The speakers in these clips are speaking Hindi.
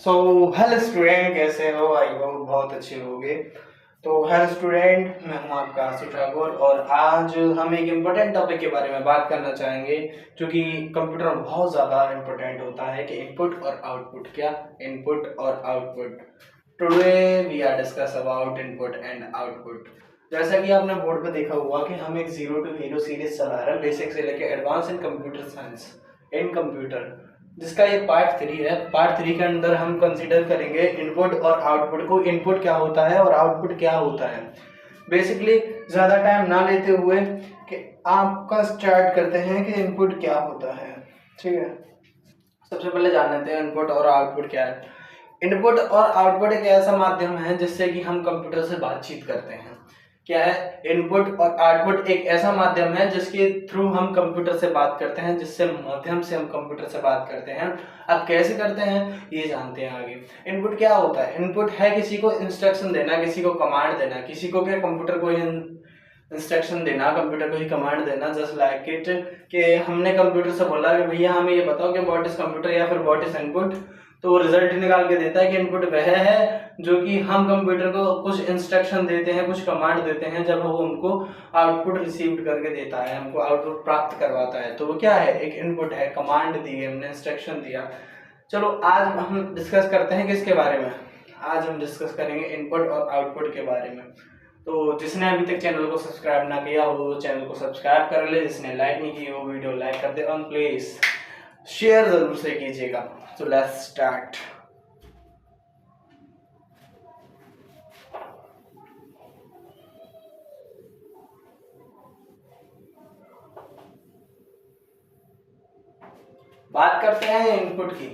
सो हेलो स्टूडेंट, कैसे हो? आई होप बहुत अच्छे होगे। तो हेलो स्टूडेंट, मैं हूं आपका आशु ठाकुर और आज हम एक इम्पोर्टेंट टॉपिक के बारे में बात करना चाहेंगे जो कि कंप्यूटर में बहुत ज़्यादा इम्पोर्टेंट होता है कि इनपुट और आउटपुट। क्या इनपुट और output? Today we are discuss about input and output. जैसा कि आपने बोर्ड पे देखा हुआ कि हम एक जीरो टू हीरो सीरीज चला रहे हैं, बेसिक से लेके advance in computer science in computer, जिसका ये पार्ट 3 है। पार्ट 3 के अंदर हम कंसीडर करेंगे इनपुट और आउटपुट को। इनपुट क्या होता है और आउटपुट क्या होता है। बेसिकली ज़्यादा टाइम ना लेते हुए कि आपका स्टार्ट करते हैं कि इनपुट क्या होता है। ठीक है, सबसे पहले जान लेते हैं इनपुट और आउटपुट क्या है। इनपुट और आउटपुट एक ऐसा माध्यम है जिससे कि हम कंप्यूटर से बातचीत करते हैं। क्या है? इनपुट और आउटपुट एक ऐसा माध्यम है जिसके थ्रू हम कंप्यूटर से बात करते हैं, जिससे माध्यम से हम कंप्यूटर से बात करते हैं। अब कैसे करते हैं ये जानते हैं आगे। इनपुट क्या होता है? इनपुट है किसी को इंस्ट्रक्शन देना, किसी को कमांड देना, किसी को क्या कंप्यूटर को इंस्ट्रक्शन देना, कंप्यूटर को ही कमांड देना। जस्ट लाइक इट कि हमने कंप्यूटर से बोला कि भैया हमें ये बताओ कि व्हाट इज कंप्यूटर या फिर व्हाट इज इनपुट, तो रिजल्ट निकाल के देता है कि इनपुट वह है जो कि हम कंप्यूटर को कुछ इंस्ट्रक्शन देते हैं, कुछ कमांड देते हैं, जब वो हमको आउटपुट रिसीव करके देता है, हमको आउटपुट प्राप्त करवाता है, तो वो क्या है? एक इनपुट है। कमांड दी, हमने इंस्ट्रक्शन दिया। चलो आज हम डिस्कस करते हैं किसके बारे में? आज हम डिस्कस करेंगे इनपुट और आउटपुट के बारे में। तो जिसने अभी तक चैनल को सब्सक्राइब ना किया हो वो चैनल को सब्सक्राइब कर ले, जिसने लाइक नहीं की हो वीडियो लाइक कर दे और प्लीज शेयर जरूर से कीजिएगा। So let's start. बात करते हैं इनपुट की।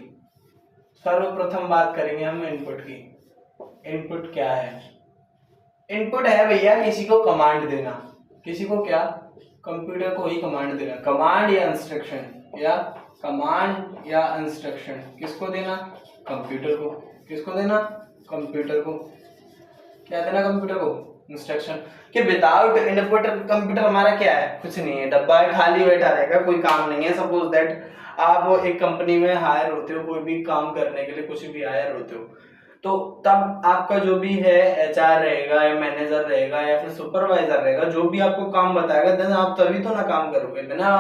सर्वप्रथम बात करेंगे हम इनपुट की। इनपुट क्या है? इनपुट है भैया किसी को कमांड देना। किसी को क्या? कंप्यूटर को ही कमांड देना। कमांड या इंस्ट्रक्शन, या कमांड या इंस्ट्रक्शन किसको देना? कंप्यूटर को। किसको देना? कंप्यूटर को। क्या देना? कंप्यूटर को इंस्ट्रक्शन। कि विदाउट इनपुट कंप्यूटर हमारा क्या है? कुछ नहीं है, डब्बा है, खाली बैठा रहेगा, कोई काम नहीं है। सपोज दैट आप एक कंपनी में हायर होते हो, कोई भी काम करने के लिए कुछ भी हायर होते हो, तो तब आपका जो भी है एचआर रहेगा या मैनेजर रहेगा या फिर सुपरवाइजर रहेगा, जो भी आपको काम बताएगा, देन आप तभी तो ना काम करोगे। बिना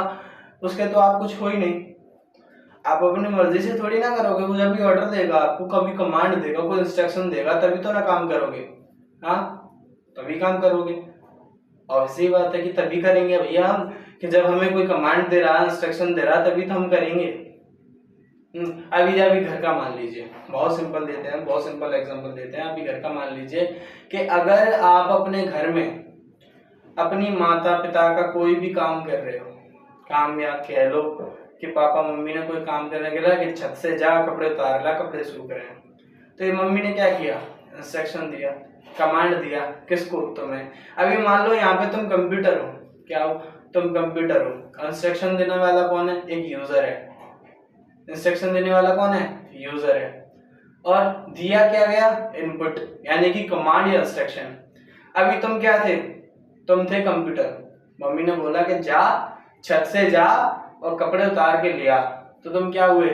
उसके तो आप कुछ हो ही नहीं। आप अपनी मर्जी से थोड़ी ना करोगे। वो जब भी ऑर्डर देगा आपको, कभी कमांड देगा, कोई इंस्ट्रक्शन देगा, तभी तो ना काम करोगे। हाँ, तभी काम करोगे। और ऐसी बात है कि तभी करेंगे भैया हम, कि जब हमें कोई कमांड दे रहा, इंस्ट्रक्शन दे रहा, तभी तो हम करेंगे। अभी घर का मान लीजिए, बहुत सिंपल देते हैं, बहुत सिंपल एग्जांपल देते हैं। अभी घर का मान लीजिए कि अगर आप अपने घर में अपनी माता पिता का कोई भी काम कर रहे हो, काम या कह लो कि पापा मम्मी ने कोई काम करने के लिए कि छत से जा कपड़े उतार ला, कपड़े सूख रहे हैं, तो ये मम्मी ने क्या किया? इंस्ट्रक्शन दिया, कमांड दिया। किसको? तुम्हें। अभी मान लो यहाँ पे तुम कंप्यूटर हो। क्या हो? तुम कंप्यूटर हो। इंस्ट्रक्शन देने वाला कौन है? एक यूजर है। इंस्ट्रक्शन देने वाला कौन है? यूजर है। और दिया क्या गया? इनपुट, यानी कि कमांड या इंस्ट्रक्शन। अभी तुम क्या थे? तुम थे कंप्यूटर। मम्मी ने बोला कि जा छत से जा और कपड़े उतार के लिया, तो तुम क्या हुए?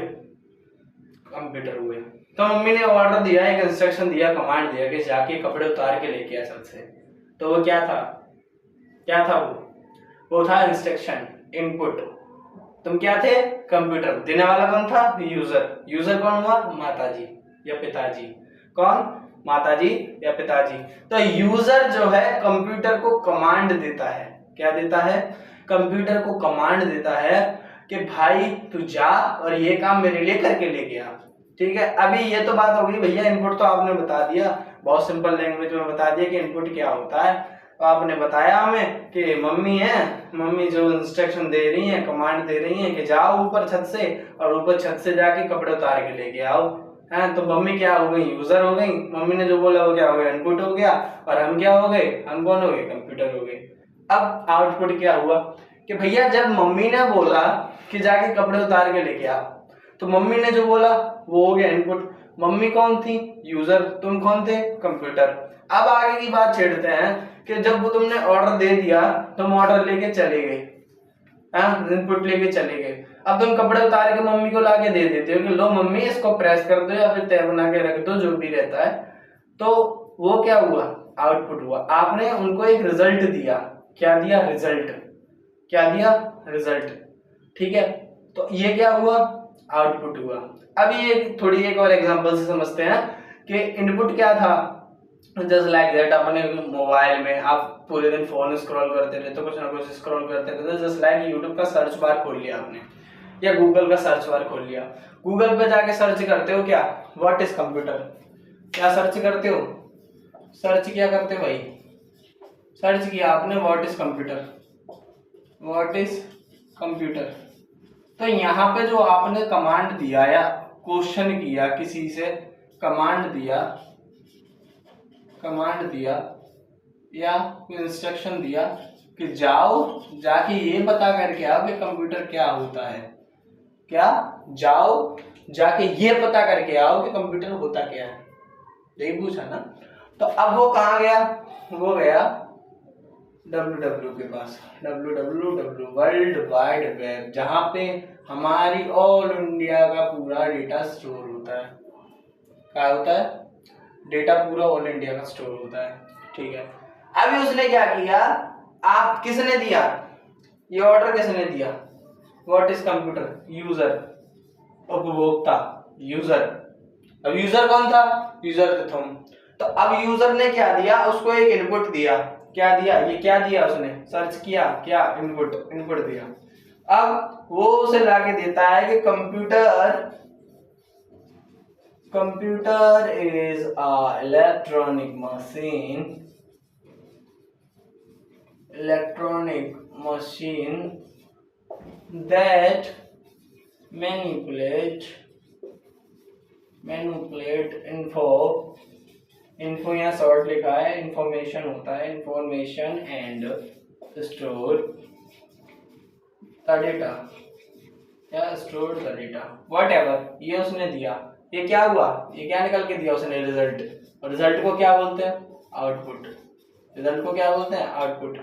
कंप्यूटर हुए। तो मम्मी ने ऑर्डर दिया, एक इंस्ट्रक्शन दिया, कमांड दिया कि जाके कपड़े उतार के लेके आ छत से, तो वो क्या था? क्या था वो था इंस्ट्रक्शन, इनपुट। तुम क्या थे? कंप्यूटर। देने वाला कौन था? यूजर। यूजर कौन हुआ? माताजी या पिताजी। कौन? माताजी या पिताजी। तो यूजर जो है कंप्यूटर को कमांड देता है। क्या देता है? कंप्यूटर को कमांड देता है कि भाई तू जा और ये काम मेरे लिए करके लेके आ। ठीक है, अभी ये तो बात हो गई भैया, इनपुट तो आपने बता दिया, बहुत सिंपल लैंग्वेज में बता दिया कि इनपुट क्या होता है। तो आपने बताया हमें कि मम्मी है, मम्मी जो इंस्ट्रक्शन दे रही है, कमांड दे रही है कि जाओ ऊपर छत से और ऊपर छत से जाके कपड़े उतार के लेके आओ। है, तो मम्मी क्या हो गई? यूजर हो गई। मम्मी ने जो बोला वो क्या हो गया? इनपुट हो गया। और हम क्या हो गए? हम कौन हो गए? कंप्यूटर हो गए। अब आउटपुट क्या हुआ कि भैया जब मम्मी ने बोला कि जाके कपड़े उतार के लेके आओ, तो मम्मी ने जो बोला वो हो गया इनपुट। मम्मी कौन थी? यूजर। तुम कौन थे? कंप्यूटर। अब आगे की बात छेड़ते हैं कि जब वो तुमने ऑर्डर दे दिया, तुम ऑर्डर लेके चले गए, इनपुट लेके चले गए। अब तुम कपड़े उतार के मम्मी को लाके दे देते हो कि लो मम्मी इसको प्रेस कर दो या फिर तय बना के रख दो, जो भी रहता है। तो वो क्या हुआ, आउटपुट हुआ। आपने उनको एक रिजल्ट दिया, क्या दिया, रिजल्ट। क्या दिया, रिजल्ट। ठीक है, तो ये क्या हुआ, आउटपुट हुआ। अब ये थोड़ी एक और एग्जांपल से समझते हैं कि इनपुट क्या था। जस्ट लाइक दैट, अपने मोबाइल में आप पूरे दिन फोन स्क्रॉल करते रहते हो, कुछ ना कुछ स्क्रॉल करते रहते हो। जस्ट लाइक यूट्यूब का सर्च बार खोल लिया आपने या गूगल का सर्च बार खोल लिया। गूगल पे जाके सर्च करते हो क्या, व्हाट इज कंप्यूटर। क्या सर्च करते हो, सर्च क्या करते हो भाई, सर्च किया आपने what is computer, what is computer. तो यहाँ पे जो आपने कमांड दिया या क्वेश्चन किया किसी से, कमांड दिया या इंस्ट्रक्शन दिया कि जाओ जाके ये पता करके आओ कि कंप्यूटर क्या होता है। क्या, जाओ जाके ये पता करके आओ कि कंप्यूटर होता क्या है, यही पूछा ना। तो अब वो कहाँ गया, वो गया www के पास, www वर्ल्ड वाइड वेब, जहाँ पे हमारी ऑल इंडिया का पूरा डेटा स्टोर होता है। क्या होता है, डेटा पूरा ऑल इंडिया का स्टोर होता है। ठीक है, अभी उसने क्या किया, आप किसने दिया ये ऑर्डर, किसने दिया, व्हाट इज कंप्यूटर, यूजर, उपभोक्ता, यूजर। अब यूजर कौन था, यूजर थे तुम। तो अब यूजर ने क्या दिया, उसको एक इनपुट दिया। क्या दिया, ये क्या दिया उसने, सर्च किया, क्या, इनपुट दिया। अब वो उसे लाके देता है कि computer is a electronic machine that manipulate info यहाँ शॉर्ट लिखा है, इंफॉर्मेशन होता है, information and store the data, या store the data, whatever. ये उसने दिया, ये क्या हुआ, ये क्या निकल के दिया उसने, रिजल्ट। और रिजल्ट को क्या बोलते हैं, आउटपुट। रिजल्ट को क्या बोलते हैं, आउटपुट।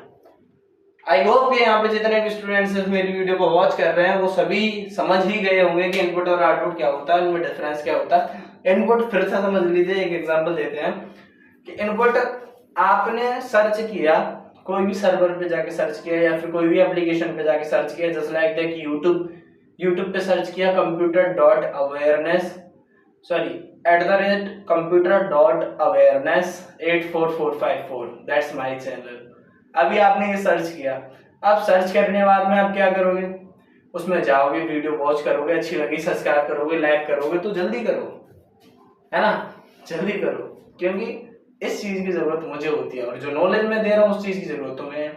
आई होप कि यहाँ पे जितने भी स्टूडेंट्स मेरी वीडियो को वॉच कर रहे हैं वो सभी समझ ही गए होंगे कि इनपुट और आउटपुट क्या होता है, उनमें डिफरेंस क्या होता है। इनपुट फिर से समझ लीजिए, एक एग्जांपल देते हैं कि इनपुट आपने सर्च किया, कोई भी सर्वर पे जाके सर्च किया या फिर कोई भी एप्लीकेशन पे जाके सर्च किया, जस्ट लाइक दैट यूट्यूब पे सर्च किया computer.awareness 84454, दैट्स माय चैनल। अभी आपने ये सर्च किया, अब सर्च करने बाद में आप क्या करोगे, उसमें जाओगे, वीडियो वॉच करोगे, अच्छी लगी सब्सक्राइब करोगे, लाइक करोगे, तो जल्दी करो, है ना, जल्दी करो, क्योंकि इस चीज की जरूरत मुझे होती है और जो नॉलेज मैं दे रहा हूँ उस चीज की जरूरत तुम्हें है।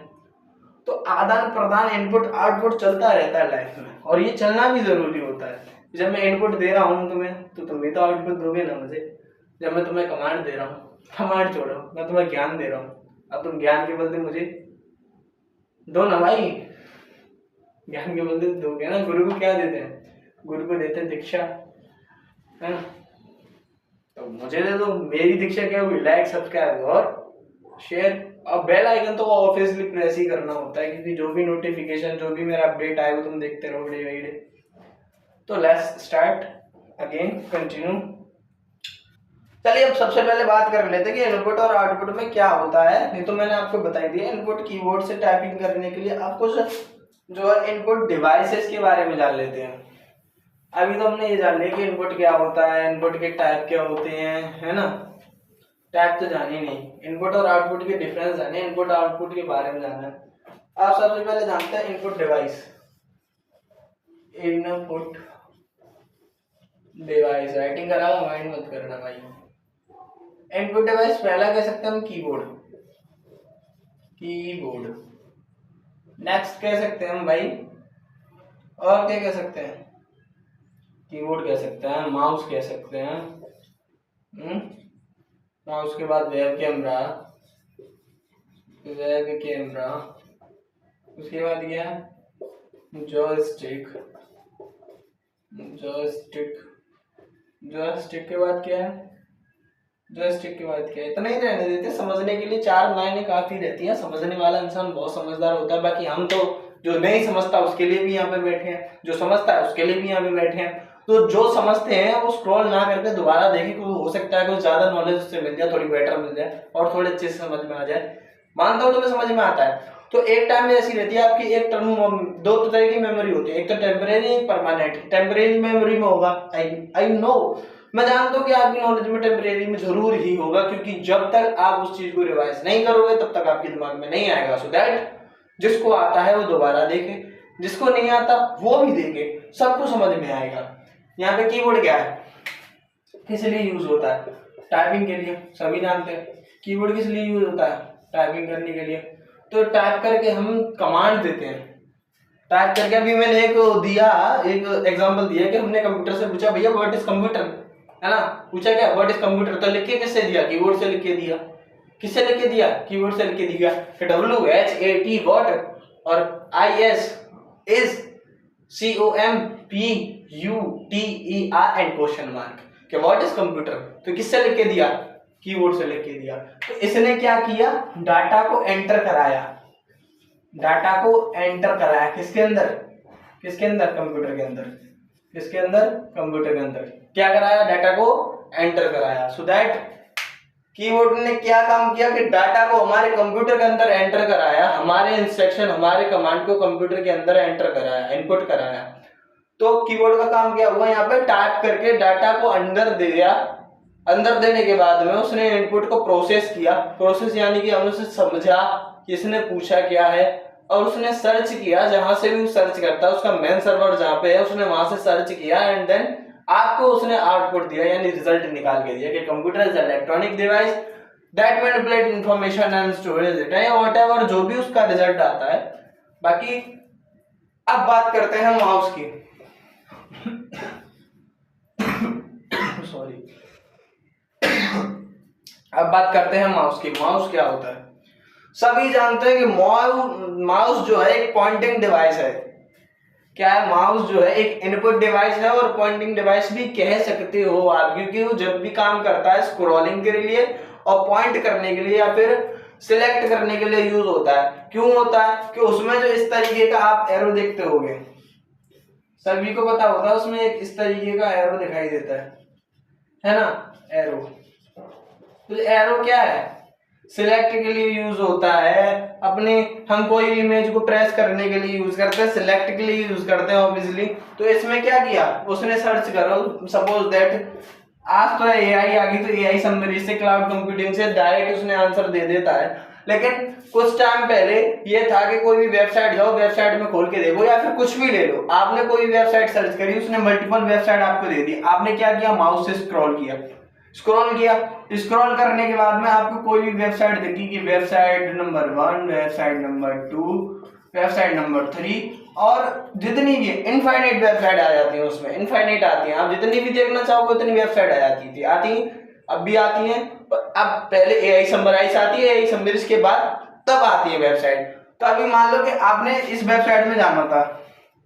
तो आदान प्रदान, इनपुट आउटपुट चलता रहता है लाइफ में, और ये चलना भी जरूरी होता है। जब मैं इनपुट दे रहा हूँ तुम्हें, तो तुम भी तो आउटपुट दोगे ना मुझे। जब मैं तुम्हें कमांड दे रहा हूँ, कमांड छोड़ो, मैं तुम्हें ज्ञान दे रहा हूँ, अब तुम ज्ञान के बदले मुझे दो ना भाई, ज्ञान के बदले दोगे ना। गुरु को क्या देते हैं, गुरु को देते हैं दीक्षा, है ना। तो मुझे दे दो, मेरी दीक्षा क्या हुई, लाइक सब्सक्राइब और शेयर, और बेल आइकन तो वो ऑब्वियसली प्रेस ही करना होता है, क्योंकि जो भी नोटिफिकेशन, जो भी मेरा अपडेट आए वो तुम देखते रहो डे बाई डे। तो लेट्स स्टार्ट अगेन, कंटिन्यू। चलिए अब सबसे पहले बात कर लेते हैं कि इनपुट और आउटपुट में क्या होता है। नहीं तो मैंने आपको बताई दिया, इनपुट कीबोर्ड से टाइपिंग करने के लिए आपको जो है इनपुट डिवाइसेस के बारे में जान लेते हैं। अभी तो हमने ये जान लिया कि इनपुट क्या होता है, इनपुट के टाइप क्या होते हैं, है ना। टाइप तो जाने नहीं, इनपुट और आउटपुट के डिफरेंस जाने, इनपुट आउटपुट के बारे में जाना है। आप सबसे पहले जानते हैं input device. Input device writing करा, माइंड मत करना भाई। इनपुट डिवाइस पहला कह सकते हैं हम कीबोर्ड, नेक्स्ट कह सकते हैं हम भाई, और क्या कह सकते हैं, कीबोर्ड कह सकते हैं, माउस कह सकते हैं, माउस के बाद वेब कैमरा, उसके बाद क्या, जॉयस्टिक के बाद क्या है, जॉयस्टिक के बाद क्या है, इतना ही रहने देते। समझने के लिए 4 लाइनें काफी रहती हैं, समझने वाला इंसान बहुत समझदार होता है। बाकी हम तो जो नहीं समझता उसके लिए भी यहाँ पे बैठे हैं, जो समझता है उसके लिए भी यहाँ पे बैठे हैं। तो जो समझते हैं वो स्क्रॉल ना करके दोबारा देखें, क्योंकि हो सकता है कुछ ज्यादा नॉलेज उससे मिल जाए, थोड़ी बेटर मिल जाए और थोड़े अच्छे से समझ में आ जाए। मानता हूँ तुम्हें समझ में आता है। तो एक टाइम में ऐसी रहती है आपकी, एक टर्म दो तरह की मेमोरी होती है, एक तो टेम्परेरी, एक परमानेंट। टेम्परेरी मेमोरी में होगा, आई नो, मैं जानता हूँ कि आपकी नॉलेज में टेम्परेरी में जरूर ही होगा, क्योंकि जब तक आप उस चीज को रिवाइज नहीं करोगे तब तक आपके दिमाग में नहीं आएगा। सो दैट जिसको आता है वो दोबारा देखे, जिसको नहीं आता वो भी देखे, सबको समझ में आएगा। यहाँ पे कीबोर्ड क्या है, किस लिए यूज होता है? टाइपिंग के लिए, सभी जानते हैं। कीबोर्ड किस लिए यूज होता है? टाइपिंग करने के लिए। तो टाइप करके हम कमांड देते हैं, टाइप करके। अभी मैंने एक एग्जांपल दिया कि हमने कंप्यूटर से पूछा भैया व्हाट इज कंप्यूटर, है ना, पूछा क्या व्हाट इज कंप्यूटर, तो लिख के किससे दिया? कीबोर्ड से लिख के दिया। किससे लिख के दिया? कीबोर्ड से लिख के दिया। WHAT व्हाट और IS is COMPUTER and question mark, कि व्हाट इज कंप्यूटर, तो किससे लिख के दिया? कीबोर्ड से लिख के दिया। तो इसने क्या किया? डाटा को एंटर कराया, डाटा को एंटर कराया किसके अंदर? किसके अंदर? कंप्यूटर के अंदर। किसके अंदर? कंप्यूटर के अंदर। क्या कराया? डाटा को एंटर कराया। सो दैट कीबोर्ड ने क्या काम किया कि डाटा को हमारे कंप्यूटर के अंदर एंटर कराया, हमारे इंस्ट्रक्शन, हमारे कमांड को कंप्यूटर के अंदर एंटर कराया, इनपुट कराया। तो कीबोर्ड का काम क्या हुआ? यहाँ पे टाइप करके डाटा को अंदर दे दिया। अंदर देने के बाद में उसने इनपुट को प्रोसेस किया। प्रोसेस यानी कि हमने उसे समझा कि इसने पूछा क्या है, और उसने सर्च किया, जहां से भी सर्च करता है उसका मेन सर्वर जहां पे है उसने वहां से सर्च किया, एंड देन आपको उसने आउटपुट दिया, यानी रिजल्ट निकाल के दिया कि computer is electronic device that manipulate information and storage data, या व्हाटएवर जो भी उसका रिजल्ट आता है। बाकी अब बात करते हैं माउस की। सॉरी। अब बात करते हैं माउस की। माउस क्या होता है? सभी जानते हैं कि माउस जो है एक पॉइंटिंग डिवाइस है। क्या है? माउस जो है एक इनपुट डिवाइस है और पॉइंटिंग डिवाइस भी कह सकते हो आप, क्योंकि वो जब भी काम करता है स्क्रॉलिंग के लिए और पॉइंट करने के लिए या फिर सिलेक्ट करने के लिए यूज होता है। क्यों होता है? कि उसमें जो इस तरीके का आप एरो देखते होगे, सभी को पता होता है, उसमें एक इस तरीके का एरो दिखाई देता है ना, एरो। तो एरो क्या है? सिलेक्ट के लिए यूज होता है। अपने हम कोई इमेज को प्रेस करने के लिए यूज करते हैं, सिलेक्ट के लिए यूज करते हैं ऑब्वियसली। तो इसमें क्या किया? उसने सर्च करो, सपोज दैट आज तो AI आ गई, तो AI समरी से, क्लाउड कंप्यूटिंग से डायरेक्ट उसने आंसर दे देता है। लेकिन कुछ टाइम पहले ये था कि कोई भी वेबसाइट जाओ, वेबसाइट में खोल के देखो, या फिर कुछ भी ले लो, आपने कोई वेबसाइट सर्च करी, उसने मल्टीपल वेबसाइट आपको दे दी, आपने क्या किया? माउस से स्क्रॉल किया, स्क्रॉल किया। स्क्रॉल करने के बाद में आपको कोई भी वेबसाइट दिखी कि website number 1, website number 2, website number 3, और जितनी भी इनफाइनाइट वेबसाइट आ जाती है, उसमें इनफाइनाइट आती है, आप जितनी भी देखना चाहोगे उतनी वेबसाइट आ जाती थी, आती, अब भी आती है। अब पहले AI समराइज आती है, AI समराइज के बाद तब आती है वेबसाइट। तो अभी मान लो कि आपने इस वेबसाइट में जाना था,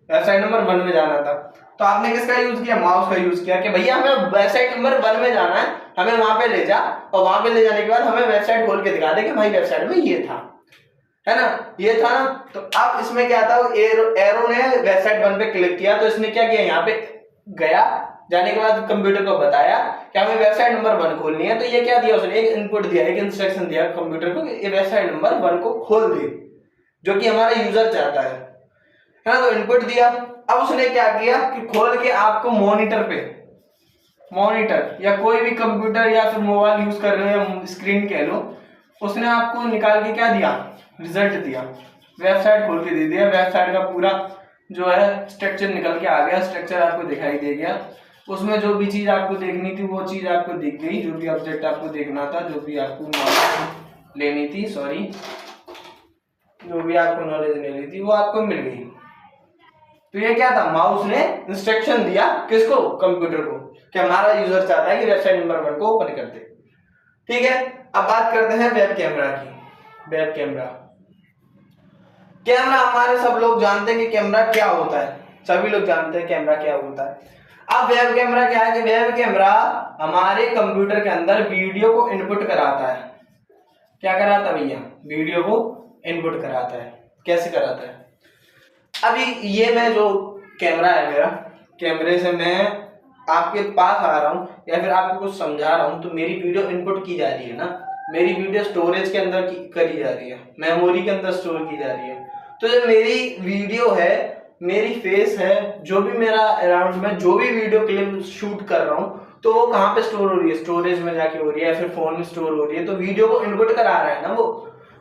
वेबसाइट नंबर 1 में जाना था, तो आपने किसका यूज किया? माउस का यूज किया कि भैया हमें वेबसाइट नंबर 1 में जाना है, हमें वहां पे ले जा, और वहां पे ले जाने के बाद हमें वेबसाइट खोल के दिखा दे कि भाई वेबसाइट में ये था, है ना, ये था ना। तो अब इसमें क्या था? एरो ने वेबसाइट 1 पे क्लिक किया, तो इसने क्या किया? यहाँ पे गया, जाने के बाद कंप्यूटर को बताया कि हमें वेबसाइट नंबर 1 खोलनी है। तो ये क्या दिया? उसने एक इनपुट दिया, एक इंस्ट्रक्शन दिया कंप्यूटर को, ये वेबसाइट नंबर 1 को खोल दे, जो कि हमारा यूजर चाहता है ना। तो इनपुट दिया। अब उसने क्या किया कि खोल के आपको मॉनिटर पे, मॉनिटर या कोई भी कंप्यूटर या फिर मोबाइल यूज कर रहे हो, स्क्रीन कह लो, उसने आपको निकाल के क्या दिया? रिजल्ट दिया, वेबसाइट खोल के दे दिया। वेबसाइट का पूरा जो है स्ट्रक्चर निकल के आ गया, स्ट्रक्चर आपको दिखाई दे गया। उसमें जो भी चीज आपको देखनी थी वो चीज आपको दिख गई, जो भी ऑब्जेक्ट आपको देखना था, जो भी आपको नॉलेज लेनी थी, सॉरी, जो भी आपको नॉलेज लेनी थी वो आपको मिल गई। तो ये क्या था? माउस ने इंस्ट्रक्शन दिया किसको? कंप्यूटर को, कि हमारा यूजर चाहता है कि वेबसाइट नंबर 1 को ओपन कर दे। ठीक है, अब बात करते हैं वेब कैमरा की। वेब कैमरा, कैमरा हमारे सब लोग जानते हैं कि कैमरा क्या होता है, सभी लोग जानते हैं कैमरा क्या होता है। अब वेब कैमरा क्या है कि वेब कैमरा हमारे कंप्यूटर के अंदर वीडियो को इनपुट कराता है। क्या कराता है भैया? वीडियो को इनपुट कराता है। कैसे कराता है? अभी ये मैं जो कैमरा है मेरा, कैमरे से मैं आपके पास आ रहा हूँ या फिर आपको कुछ समझा रहा हूँ, तो मेरी वीडियो इनपुट की जा रही है ना, मेरी वीडियो स्टोरेज के अंदर करी जा रही है, मेमोरी के अंदर स्टोर की जा रही है। तो जो मेरी वीडियो है, मेरी फेस है, जो भी मेरा अराउंड में जो भी वीडियो क्लिप शूट कर रहा हूँ, तो वो कहाँ पे स्टोर हो रही है? स्टोरेज में जाके हो रही है या फिर फोन में स्टोर हो रही है। तो वीडियो को इनपुट करा रहा है ना, वो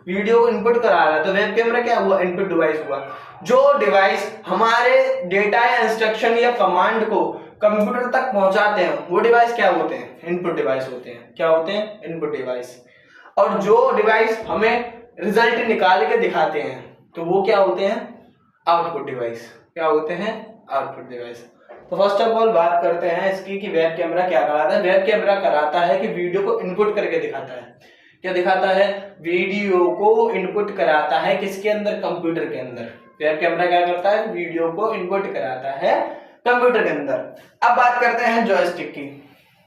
वीडियो को इनपुट करा रहा है। तो वेब कैमरा क्या हुआ? इनपुट डिवाइस हुआ। जो डिवाइस हमारे डेटा या इंस्ट्रक्शन या कमांड को कंप्यूटर तक पहुंचाते हैं, वो डिवाइस क्या होते हैं? इनपुट डिवाइस होते हैं। क्या होते हैं? Input device. और जो डिवाइस हमें रिजल्ट निकाल के दिखाते हैं, तो वो क्या होते हैं? Output device. क्या होते हैं? Output device. तो फर्स्ट ऑफ ऑल बात करते हैं इसकी कि वेब कैमरा क्या कराता है। वेब कैमरा कराता है कि वीडियो को इनपुट करके दिखाता है। क्या दिखाता है? वीडियो को इनपुट कराता है किसके अंदर? कंप्यूटर के अंदर। वेब कैमरा क्या करता है? वीडियो को इनपुट कराता है कंप्यूटर के अंदर। अब बात करते हैं जॉयस्टिक की।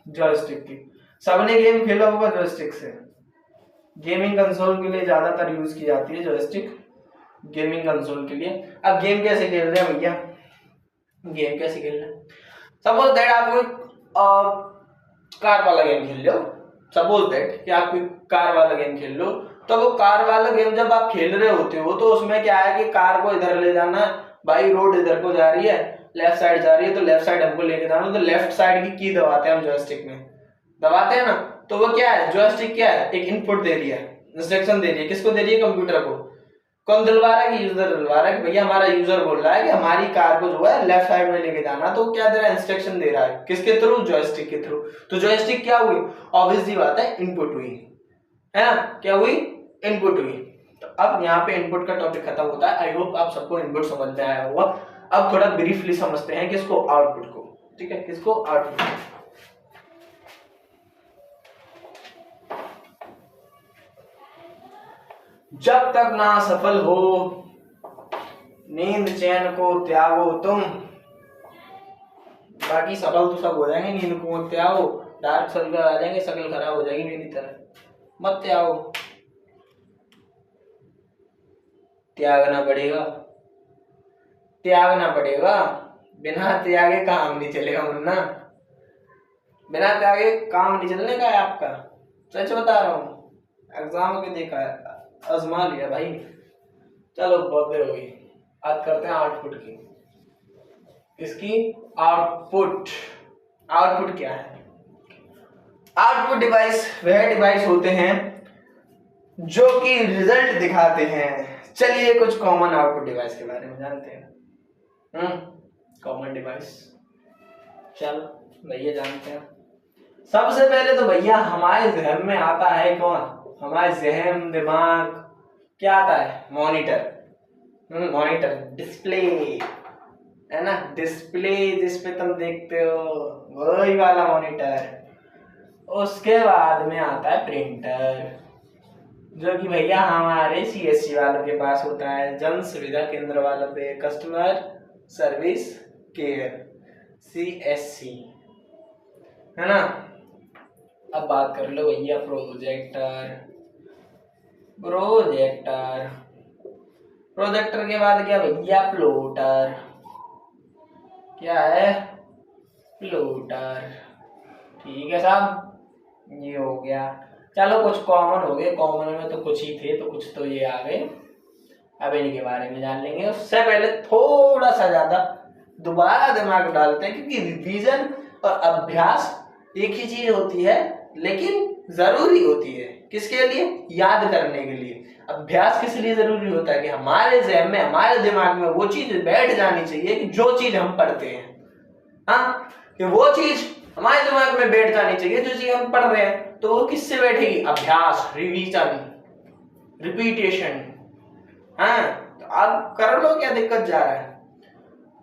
जॉयस्टिक की सबने गेम खेला होगा जॉयस्टिक से। गेमिंग कंसोल के लिए ज्यादातर यूज की जाती है जॉयस्टिक, गेमिंग कंसोल के लिए। अब गेम कैसे खेल रहे हैं भैया? गेम कैसे खेल रहे हैं? सपोज दैट आप कोई कार वाला गेम खेल लो। सपोज दैट कि आप कोई कार वाला गेम खेल लो, तो वो कार वाला गेम जब आप खेल रहे होते हो, तो उसमें क्या है कि कार को इधर ले जाना, भाई रोड इधर को जा रही है, लेफ्ट साइड जा रही है, तो लेफ्ट साइड हमको लेके जाना, तो लेफ्ट साइड की दबाते हैं हम जॉयस्टिक में, दबाते हैं ना। तो वो क्या है? जॉयस्टिक क्या है? एक इनपुट दे रही है, इंस्ट्रक्शन दे रही है। किसको दे रही है? कंप्यूटर को। कौन दिलवा रहा है? कि यूजर दिलवा रहा है कि भैया हमारा यूजर बोल रहा है कि हमारी कार को जो है लेफ्ट साइड में लेके जाना। तो क्या दे रहा है? इंस्ट्रक्शन दे रहा है। किसके थ्रू? जॉयस्टिक के थ्रू। तो जॉयस्टिक क्या हुई? ऑब्वियस सी बात है, इनपुट हुई, है ना? क्या हुई? इनपुट हुई। तो अब यहाँ पे इनपुट का टॉपिक खत्म होता है। आई होप आप सबको इनपुट समझ में आया होगा। अब थोड़ा ब्रीफली समझते हैं किसको? आउटपुट को। ठीक है, किसको? आउटपुट। जब तक ना सफल हो नींद चैन को त्यागो तुम। बाकी सफल तो सब हो जाएंगे, नींद को त्यागो, डार्क सर्कल आ जाएंगे, शक्ल खराब हो जाएगी मेरी तरह, मत त्यागो। त्यागना पड़ेगा, त्यागना पड़ेगा। बिना त्यागे काम नहीं चलेगा मुन्ना, बिना त्यागे काम नहीं चलने का है आपका। सच बता रहा हूँ, एग्जाम के देखा है, आजमा लिया भाई। चलो बहुत देर हो गई, बात करते हैं आउटपुट की। इसकी आउटपुट। आउटपुट क्या है? आउटपुट डिवाइस वह डिवाइस होते हैं जो कि रिजल्ट दिखाते हैं। चलिए कुछ कॉमन आउटपुट डिवाइस के बारे में जानते हैं। कॉमन डिवाइस, चलो भैया जानते हैं। सबसे पहले तो भैया हमारे जहन में आता है कौन? हमारे जहन दिमाग क्या आता है? मॉनिटर। मॉनिटर, डिस्प्ले, है ना? डिस्प्ले जिसपे तुम देखते हो, वही वाला मॉनिटर। उसके बाद में आता है प्रिंटर, जो कि भैया हमारे सीएससी वालों के पास होता है, जन सुविधा केंद्र वालों पे, कस्टमर सर्विस केयर, सीएससी, है ना? अब बात कर लो भैया प्रोजेक्टर। प्रोजेक्टर, प्रोजेक्टर के बाद क्या भैया? प्लोटर। क्या है? प्लोटर। ठीक है साहब, ये हो गया। चलो कुछ कॉमन हो गए, कॉमन में तो कुछ ही थे, तो कुछ तो ये आ गए। अब इनके बारे में जान लेंगे। उससे पहले थोड़ा सा ज्यादा दोबारा दिमाग डालते हैं, क्योंकि रिवीजन और अभ्यास एक ही चीज होती है, लेकिन जरूरी होती है। किसके लिए? याद करने के लिए। अभ्यास किस लिए जरूरी होता है? कि हमारे ज़हन में, हमारे दिमाग में वो चीज बैठ जानी चाहिए कि जो चीज हम पढ़ते हैं, हाँ, कि वो चीज हमारे दिमाग में बैठ जानी चाहिए जो चीज हम पढ़ रहे हैं। तो वो किससे बैठेगी? अभ्यास, रिवीजन, रिपीटेशन। हाँ, तो अब कर लो, क्या दिक्कत जा रहा है।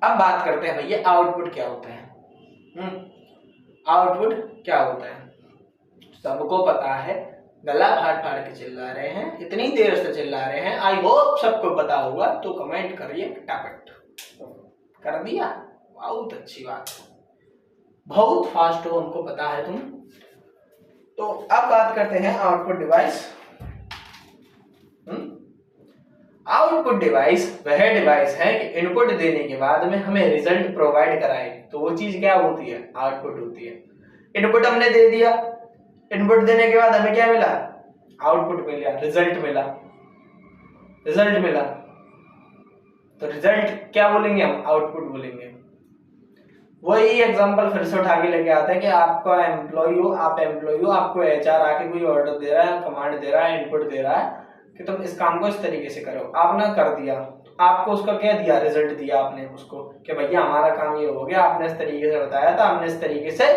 अब बात करते हैं भैया आउटपुट क्या होता है। आउटपुट क्या होता है? सबको पता है, गला फाड़ फाड़ के चिल्ला रहे हैं, इतनी देर से चिल्ला रहे हैं। आई होप सबको पता होगा, तो कमेंट करिए फटाफट। कर दिया? बहुत अच्छी बात, बहुत फास्ट हो, उनको पता है तुम। तो अब बात करते हैं आउटपुट डिवाइस। आउटपुट डिवाइस वह डिवाइस है कि इनपुट देने के बाद में हमें रिजल्ट प्रोवाइड कराए, तो वो चीज क्या होती है? आउटपुट होती है। इनपुट हमने दे दिया, इनपुट देने के बाद हमें क्या मिला? आउटपुट मिला, रिजल्ट मिला, रिजल्ट मिला। तो रिजल्ट क्या बोलेंगे हम? आउटपुट बोलेंगे। वही एग्जांपल फिर से उठा के लेके आते हैं कि आपका एम्प्लॉय हो, आप एम्प्लॉय हो, आपको एचआर आके कोई ऑर्डर दे रहा है, कमांड दे रहा है, इनपुट दे रहा है कि तुम इस काम को इस तरीके से करो, आपने कर दिया, तो आपको उसका क्या दिया? रिजल्ट दिया आपने उसको कि भैया हमारा काम ये हो गया, आपने इस तरीके से बताया था, हमने इस तरीके से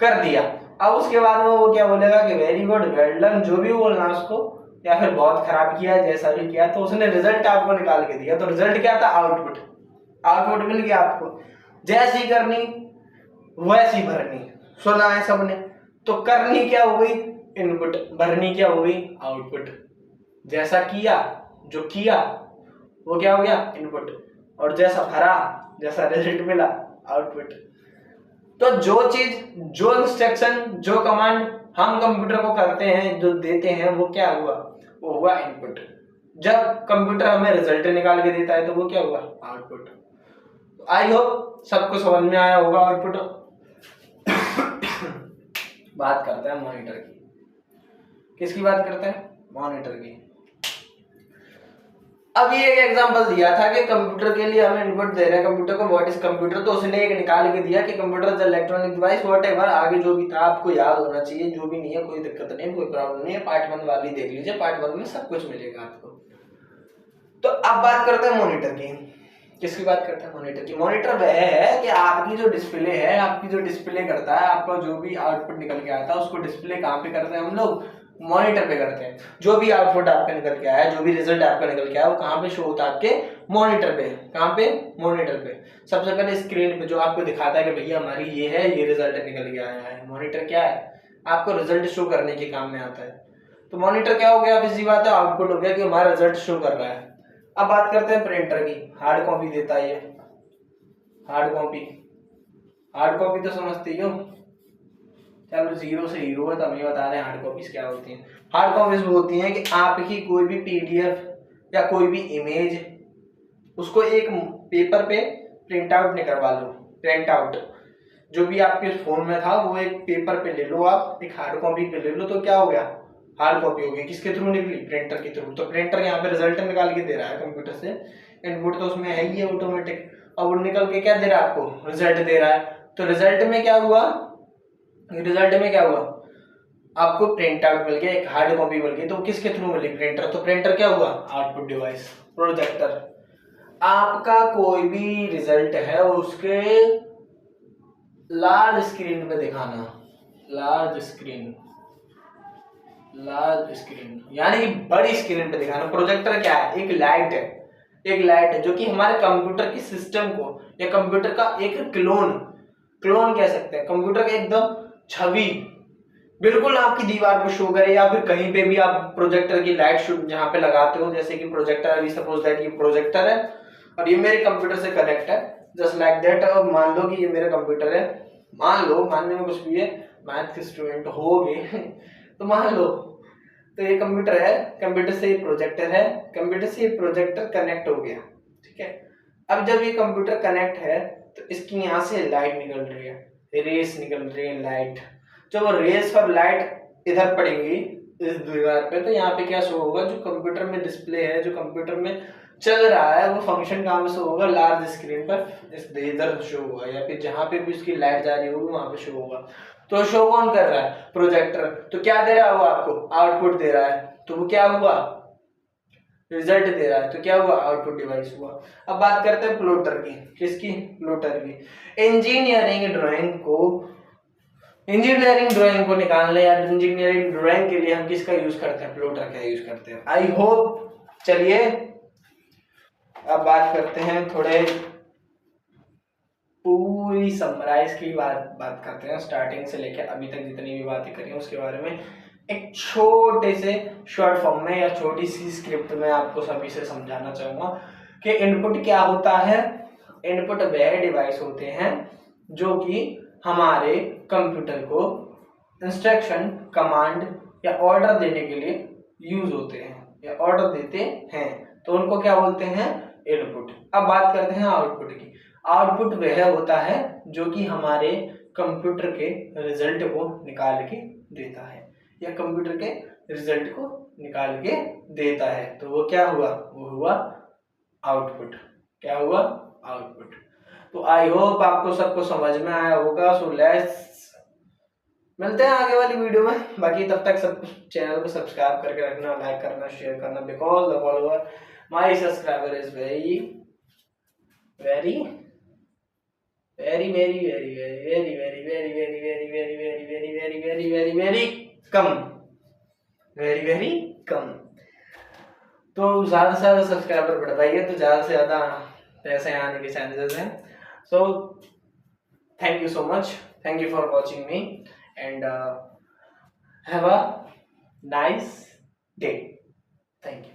कर दिया। अब उसके बाद में वो क्या बोलेगा कि वेरी गुड, वेल डन, जो भी बोलना उसको, या फिर बहुत खराब किया, जैसा भी किया, तो उसने रिजल्ट आपको निकाल के दिया। तो रिजल्ट क्या था? आउटपुट। आउटपुट मिल गया आपको। जैसी करनी वैसी भरनी, सुना है सबने। तो करनी क्या हो गई? इनपुट। भरनी क्या हो गई? आउटपुट। जैसा किया, जो किया वो क्या हो गया? इनपुट। और जैसा भरा, जैसा रिजल्ट मिला, आउटपुट। तो जो चीज, जो इंस्ट्रक्शन, जो कमांड हम कंप्यूटर को करते हैं, जो देते हैं, वो क्या हुआ? वो हुआ इनपुट। जब कंप्यूटर हमें रिजल्ट निकाल के देता है तो वो क्या हुआ? आउटपुट। आई होप सबको समझ में आया होगा आउटपुट। बात करते हैं मॉनिटर की। किसकी बात करते हैं? मॉनिटर की। अब ये एक एग्जांपल दिया था कि कंप्यूटर के लिए हमें इनपुट दे रहे हैं कंप्यूटर को, व्हाट इज कंप्यूटर, तो उसने एक निकाल के दिया कि computer is electronic device, whatever. आगे जो भी था आपको याद होना चाहिए, जो भी नहीं है कोई दिक्कत नहीं, कोई प्रॉब्लम नहीं है, पार्ट 1 वाली देख लीजिए, पार्ट 1 में सब कुछ मिलेगा आपको। तो अब बात करते हैं मॉनिटर की। किसकी बात करते हैं? मॉनिटर की। मॉनिटर वह है कि आपकी जो डिस्प्ले है, आपकी जो डिस्प्ले करता है, आपका जो भी आउटपुट निकल के आता है उसको डिस्प्ले कहाँ पे करते हैं हम लोग? मॉनिटर पे करते हैं। जो भी आउटपुट आपका निकल के आया, जो भी रिजल्ट आपका निकल के आया, वो कहाँ पे शो होता है? आपके मॉनिटर पे। कहाँ पे? मॉनिटर पे। सबसे पहले स्क्रीन पे जो आपको दिखाता है कि भैया हमारी ये है, ये रिजल्ट निकल के आया है। मॉनिटर क्या है? आपको रिजल्ट शो करने के काम में आता है। तो मॉनिटर क्या हो गया? अब इसी बात है, आउटपुट हो गया कि हमारा रिजल्ट शो कर रहा है। अब बात करते हैं प्रिंटर की। हार्ड कॉपी देता है ये, हार्ड कॉपी। हार्ड कॉपी तो समझते ही हो, चलो जीरो से हीरो है तो हमें बता दें हार्ड कॉपीज क्या होती हैं। हार्ड कॉपीज वो होती हैं कि आपकी कोई भी पीडीएफ या कोई भी इमेज, उसको एक पेपर पे प्रिंट आउट निकलवा लो। प्रिंट आउट जो भी आपके फोन में था वो एक पेपर पे ले लो, आप एक हार्ड कॉपी पे ले लो, तो क्या हो गया? हार्ड कॉपी हो गई। किसके थ्रू निकली? प्रिंटर के थ्रू। तो प्रिंटर यहाँ पे रिजल्ट निकाल के दे रहा है कंप्यूटर से, इनपुट तो उसमें है ही है ऑटोमेटिक, और वो निकल के क्या दे रहा है आपको? रिजल्ट दे रहा है। तो रिजल्ट में क्या हुआ? रिजल्ट में क्या हुआ? आपको प्रिंट आउट मिल गया, एक हार्ड कॉपी मिल गई। तो किसके थ्रू मिली? प्रिंटर। तो प्रिंटर क्या हुआ? Output device. प्रोजेक्टर। आपका कोई भी रिजल्ट है उसके लार्ज स्क्रीन पे दिखाना। लार्ज स्क्रीन, लार्ज स्क्रीन यानी कि बड़ी स्क्रीन पे दिखाना। प्रोजेक्टर क्या है? एक लाइट है, एक लाइट है जो कि हमारे कंप्यूटर के सिस्टम को, या कंप्यूटर का एक क्लोन कह सकते हैं, कंप्यूटर का एकदम छवि बिल्कुल आपकी दीवार पर शो करे, या फिर कहीं पे भी आप प्रोजेक्टर की लाइट जहां पे लगाते हो, जैसे कि प्रोजेक्टर, अभी सपोज दैट ये प्रोजेक्टर है और ये मेरे कंप्यूटर से कनेक्ट है, जस्ट लाइक दैट। अब मान लो कि ये मेरा कंप्यूटर है, मान लो, मानने में कुछ भी है, मैथ के स्टूडेंट हो गए तो मान लो, तो ये कंप्यूटर है, कंप्यूटर से ये प्रोजेक्टर है, कंप्यूटर से ये प्रोजेक्टर कनेक्ट हो गया, ठीक है। अब जब ये कंप्यूटर कनेक्ट है तो इसकी यहाँ से लाइट निकल रही है, रेस निकल रही है, लाइट। जब वो रेस और लाइट इधर पड़ेंगी इस दीवार पे, तो यहाँ पे क्या शो होगा? जो कंप्यूटर में डिस्प्ले है, जो कंप्यूटर में चल रहा है, वो फंक्शन कहाँ पे शो होगा? लार्ज स्क्रीन पर इधर शो होगा, या फिर जहाँ पे भी उसकी लाइट जा रही होगी वहां पे शो होगा। तो शो कौन कर रहा है? प्रोजेक्टर। तो क्या दे रहा है वो आपको? आउटपुट दे रहा है। तो वो क्या हुआ? रिजल्ट दे रहा है। तो क्या हुआ? आउटपुट डिवाइस हुआ। अब बात करते हैं प्लॉटर की। किसकी? प्लॉटर की। इंजीनियरिंग ड्राइंग को निकालने या इंजीनियरिंग ड्राइंग के लिए हम किसका यूज करते हैं? प्लॉटर का यूज करते हैं। I hope. चलिए अब बात करते हैं, थोड़े पूरी समराइज की बात करते हैं, स्टार्टिंग से लेकर अभी तक जितनी भी बातें करी उसके बारे में एक छोटे से शॉर्ट फॉर्म में या छोटी सी स्क्रिप्ट में आपको सभी से समझाना चाहूंगा कि इनपुट क्या होता है। इनपुट वह डिवाइस होते हैं जो कि हमारे कंप्यूटर को इंस्ट्रक्शन, कमांड या ऑर्डर देने के लिए यूज होते हैं या ऑर्डर देते हैं। तो उनको क्या बोलते हैं, इनपुट। अब बात करते हैं आउटपुट की। आउटपुट वह होता है जो कि हमारे कंप्यूटर के रिजल्ट को निकाल के देता है, या कंप्यूटर के रिजल्ट को निकाल के देता है, तो वो क्या हुआ, वो हुआ आउटपुट। क्या हुआ, आउटपुट। तो आई होप आपको सबको समझ में आया होगा। सो लेट्स मिलते हैं आगे वाली वीडियो में। बाकी तब तक सब चैनल को सब्सक्राइब करके रखना, लाइक करना, शेयर करना, because the follower my subscriber is very very very very very very very very very very very very very very very very very कम, वेरी वेरी कम। तो ज्यादा से ज्यादा सब्सक्राइबर बढ़वाइए तो ज्यादा से ज्यादा पैसे आने के चांसेस हैं। So thank you so much, thank you for watching me and have a nice day. Thank you.